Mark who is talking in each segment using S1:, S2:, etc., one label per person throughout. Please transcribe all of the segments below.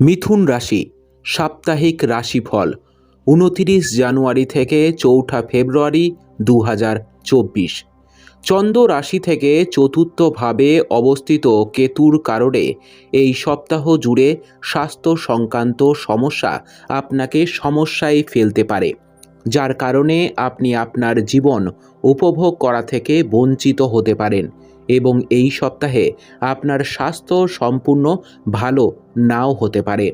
S1: মিথুন রাশি সাপ্তাহিক রাশিফল ২৯ জানুয়ারি থেকে ৪ ফেব্রুয়ারি ২০২৪। চন্দ্র রাশি থেকে চতুর্থভাবে অবস্থিত কেতুর কারণে এই সপ্তাহ জুড়ে স্বাস্থ্য সংক্রান্ত সমস্যা আপনাকে সমস্যায় ফেলতে পারে, যার কারণে আপনি আপনার জীবন উপভোগ করা থেকে বঞ্চিত হতে পারেন এবং এই সপ্তাহে আপনার স্বাস্থ্য সম্পূর্ণ ভালো নাও হতে পারে,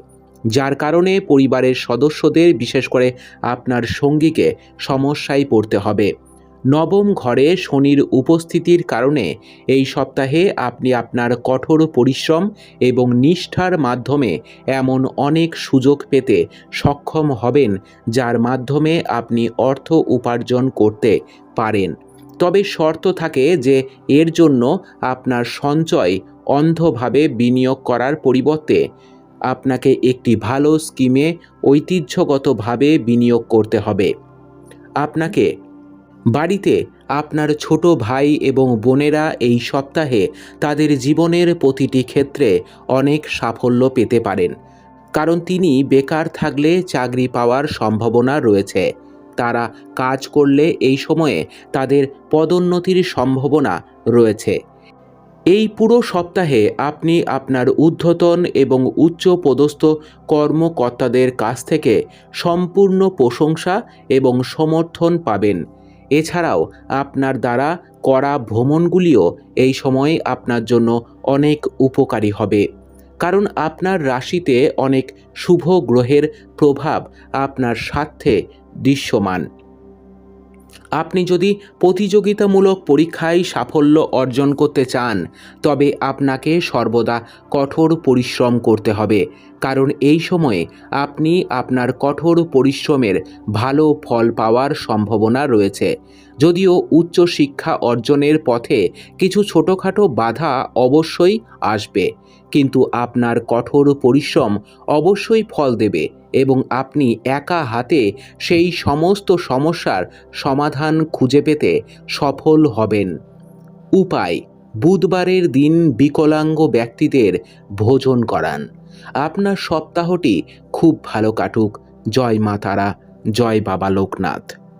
S1: যার কারণে পরিবারের সদস্যদের বিশেষ করে আপনার সঙ্গীকে সমস্যায় পড়তে হবে। নবম ঘরে শনির উপস্থিতির কারণে এই সপ্তাহে আপনি আপনার কঠোর পরিশ্রম এবং নিষ্ঠার মাধ্যমে এমন অনেক সুযোগ পেতে সক্ষম হবেন যার মাধ্যমে আপনি অর্থ উপার্জন করতে পারেন। তবে শর্ত থাকে যে এর জন্য আপনার সঞ্চয় অন্ধভাবে বিনিয়োগ করার পরিবর্তে আপনাকে একটি ভালো স্কিমে ঐতিহ্যগতভাবে বিনিয়োগ করতে হবে। আপনাকে বাড়িতে আপনার ছোট ভাই এবং বোনেরা এই সপ্তাহে তাদের জীবনের প্রতিটি ক্ষেত্রে অনেক সাফল্য পেতে পারেন, কারণ তিনি বেকার থাকলে চাকরি পাওয়ার সম্ভাবনা রয়েছে। তারা কাজ করলে এই সময়ে তাদের পদোন্নতির সম্ভাবনা রয়েছে। এই পুরো সপ্তাহে আপনি আপনার ঊর্ধ্বতন এবং উচ্চপদস্থ কর্মকর্তাদের কাছ থেকে সম্পূর্ণ প্রশংসা এবং সমর্থন পাবেন। এছাড়াও আপনার দ্বারা করা ভ্রমণগুলিও এই সময়ে আপনার জন্য অনেক উপকারী হবে, কারণ আপনার রাশিতে অনেক শুভ গ্রহের প্রভাব আপনার স্বার্থে দৃশ্যমান। আপনি যদি প্রতিযোগিতামূলক পরীক্ষায় সাফল্য অর্জন করতে চান, তবে আপনাকে সর্বদা কঠোর পরিশ্রম করতে হবে, কারণ এই সময়ে আপনি আপনার কঠোর পরিশ্রমের ভালো ফল পাওয়ার সম্ভাবনা রয়েছে। যদিও উচ্চশিক্ষা অর্জনের পথে কিছু ছোটোখাটো বাধা অবশ্যই আসবে, কিন্তু আপনার কঠোর পরিশ্রম অবশ্যই ফল দেবে এবং আপনি একা হাতে সেই সমস্ত সমস্যার সমাধান খুঁজে পেতে সফল হবেন। উপায়: বুধবারের দিন বিকলাঙ্গ ব্যক্তিদের ভোজন করান। আপনার সপ্তাহটি খুব ভালো কাটুক। জয় মা তারা, জয় বাবা লোকনাথ।